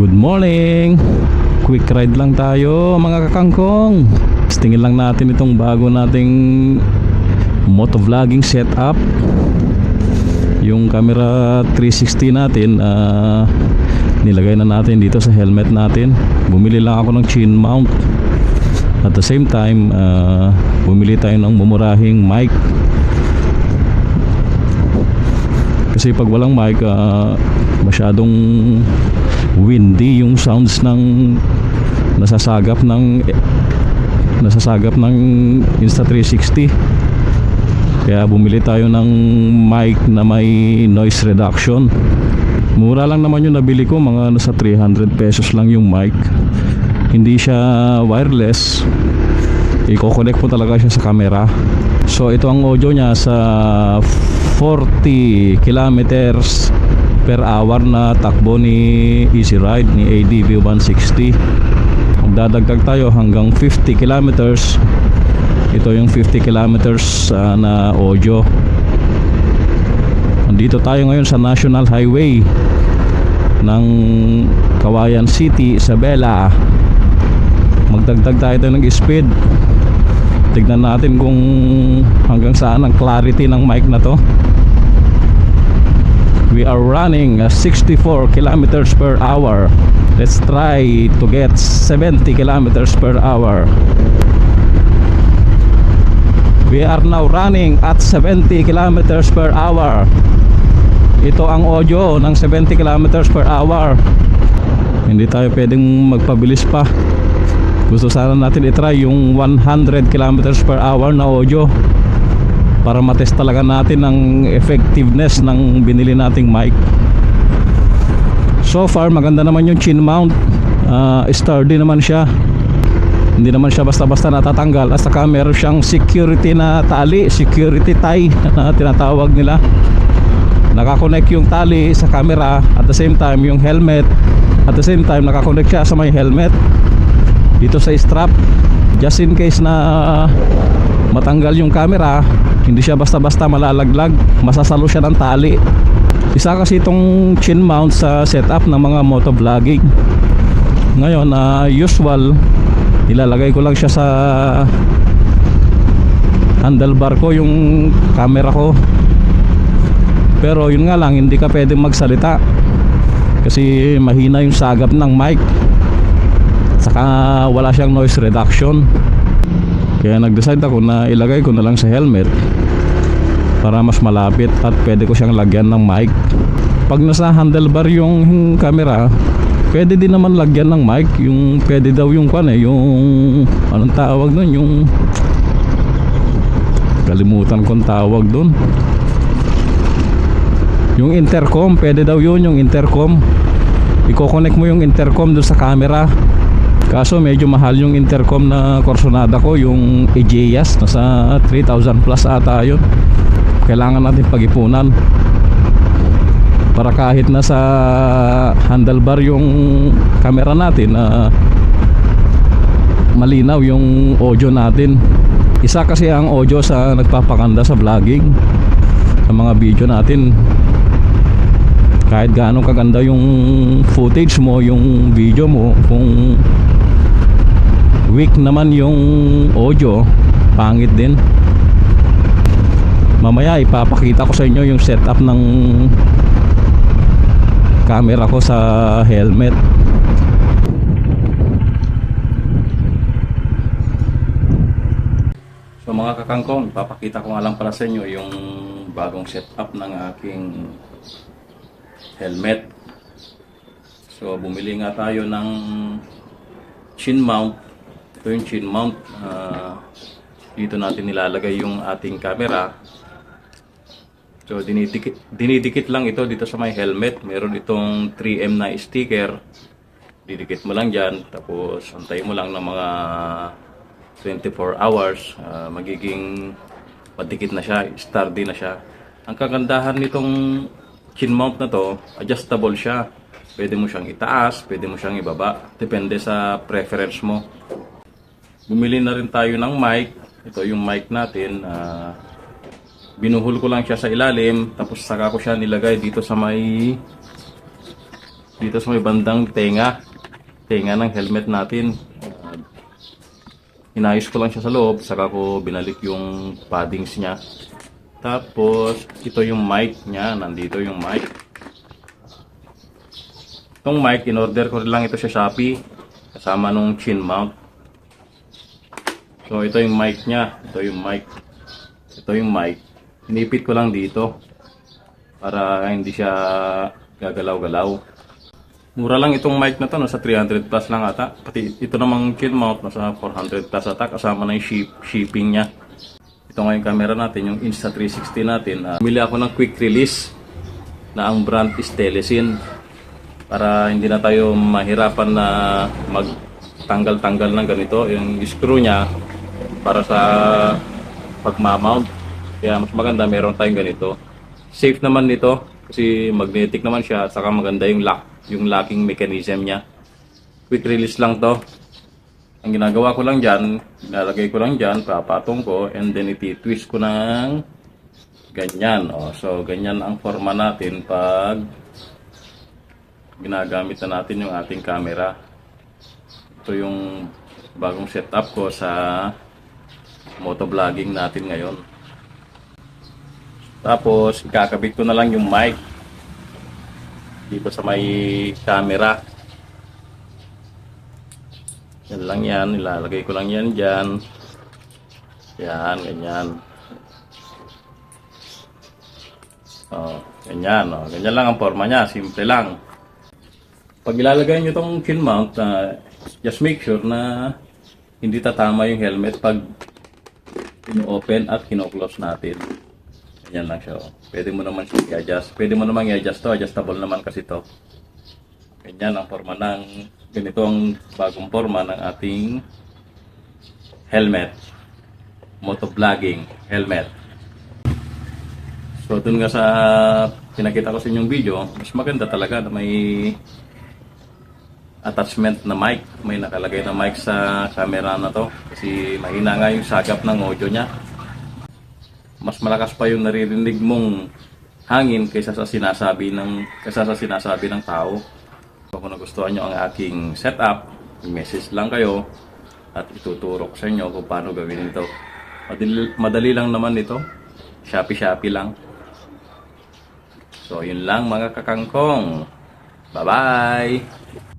Good morning! Quick ride lang tayo mga kakangkong. Tingin lang natin itong bago nating motovlogging setup. Yung camera 360 natin, nilagay na natin dito sa helmet natin. Bumili lang ako ng chin mount. At the same time, bumili tayo ng mumurahing mic. Kasi pag walang mic, masyadong windy yung sounds ng nasasagap ng Insta360. Kaya bumili tayo ng mic na may noise reduction. Mura lang naman yung nabili ko, mga nasa 300 pesos lang yung mic. Hindi siya wireless, i-connect po talaga siya sa camera. So ito ang audio niya sa 40 kilometers per hour na takbo ni Easy Ride ni ADV 160. Magdadagdag tayo hanggang 50 kilometers. Ito yung 50 kilometers na audio. Nandito tayo ngayon sa National Highway ng Cauayan City, Isabela. Magdagdag tayo ng speed. Tignan natin kung hanggang saan ang clarity ng mic na to. We are running 64 kilometers per hour. Let's try to get 70 kilometers per hour. We are now running at 70 kilometers per hour. Ito ang audio ng 70 kilometers per hour. Hindi tayo pwedeng magpabilis pa. Gusto sana natin itry yung 100 kilometers per hour na audio para matest talaga natin ang effectiveness ng binili nating mic. So far maganda naman yung chin mount. Sturdy naman siya. Hindi naman siya basta-basta natatanggal. At saka meron siyang security na tali, security tie na tinatawag nila. Nakakonect yung tali sa camera, at the same time yung helmet, at the same time nakakonect siya sa may helmet dito sa strap, just in case na matanggal yung camera, hindi siya basta-basta malalaglag, masasalo siya ng tali. Isa kasi itong chin mount sa setup ng mga motovlogging. Ngayon, usual, ilalagay ko lang siya sa handlebar ko yung camera ko. Pero yun nga lang, hindi ka pwedeng magsalita kasi mahina yung sagap ng mic. Saka wala siyang noise reduction. Kaya nag-decide ako na ilagay ko na lang sa helmet para mas malapit at pwede ko siyang lagyan ng mic. Pag nasa handlebar yung camera, pwede din naman lagyan ng mic. Yung pwede daw yung yung anong tawag nun, yung kalimutan kong tawag dun, yung intercom. Pwede daw yun, yung intercom. I-connect mo yung intercom dun sa camera. Kaso medyo mahal yung intercom na Corsonada ko, yung Ageas, nasa 3,000 plus ata yun. Kailangan natin pag-ipunan para kahit nasa handlebar yung camera natin, malinaw yung audio natin. Isa kasi ang audio sa nagpapakanda sa vlogging, sa mga video natin. Kahit gaano kaganda yung footage mo, yung video mo, kung weak naman yung audio, pangit din. Mamaya ipapakita ko sa inyo yung setup ng camera ko sa helmet. So mga kakangkong, ipapakita ko nga lang para sa inyo yung bagong setup ng aking helmet. So bumili nga tayo ng chin mount. Ito yung chin mount. Dito natin nilalagay yung ating camera. So dinidikit lang ito dito sa may helmet. Meron itong 3M na sticker. Didikit mo lang dyan, tapos antayin mo lang ng mga 24 hours, magiging padikit na siya, sturdy na siya. Ang kagandahan nitong chin mount na to, adjustable siya. Pwede mo siyang itaas, pwede mo siyang ibaba, depende sa preference mo. Bumili na rin tayo ng mic. Ito yung mic natin. Binuhol ko lang siya sa ilalim, tapos saka ko siya nilagay dito sa may dito sa may bandang tenga ng helmet natin. Inayos ko lang siya sa loob, saka ko binalik yung paddings niya. Tapos, ito yung mic niya. Nandito yung mic. Itong mic, in-order ko lang ito sa Shopee. Kasama nung chin mount. So, ito yung mic niya. Ito yung mic. Ito yung mic. Inipit ko lang dito. Para hindi siya gagalaw-galaw. Mura lang itong mic na to. Nasa 300 plus lang ata. Pati ito namang chin mount. Nasa 400 plus ata. Kasama na yung shipping niya. Ito nga yung camera natin, yung Insta360 natin. Bumili ako ng quick release na ang brand is Telesin para hindi na tayo mahirapan na magtanggal-tanggal ng ganito. Yung screw niya para sa pagmamount. Kaya mas maganda meron tayong ganito. Safe naman nito kasi magnetic naman siya at saka maganda yung lock, yung locking mechanism niya. Quick release lang to. Ang ginagawa ko lang dyan, nalagay ko lang dyan, papatong ko, and then iti-twist ko ng ganyan. O, so, ganyan ang forma natin pag ginagamit na natin yung ating camera. Ito yung bagong setup ko sa motovlogging natin ngayon. Tapos, ikakabit ko na lang yung mic dito sa may camera. Yan lang yan, ilalagay ko lang yan dyan. Yan, ganyan. Ganyan, ganyan lang ang forma niya, simple lang. Pag ilalagay nyo itong chin mount, just make sure na hindi tatama yung helmet pag ino-open at kino-close natin. Ganyan lang siya. Pwede mo naman siya i-adjust. Pwede mo naman i-adjust to, adjustable naman kasi to. Ganyan ang forma ng, ganito ang bagong forma ng ating helmet. Motovlogging helmet. So dun nga sa pinakita ko sa inyong video, mas maganda talaga na may attachment na mic. May nakalagay na mic sa camera na to. Kasi mahina nga yung sagap ng audio niya. Mas malakas pa yung naririnig mong hangin kaysa sa sinasabi ng tao. Kung nagustuhan nyo ang aking setup, message lang kayo at ituturo ko sa inyo kung paano gawin ito. Madali lang naman ito. Shopee lang. So, yun lang mga kakangkong. Bye-bye!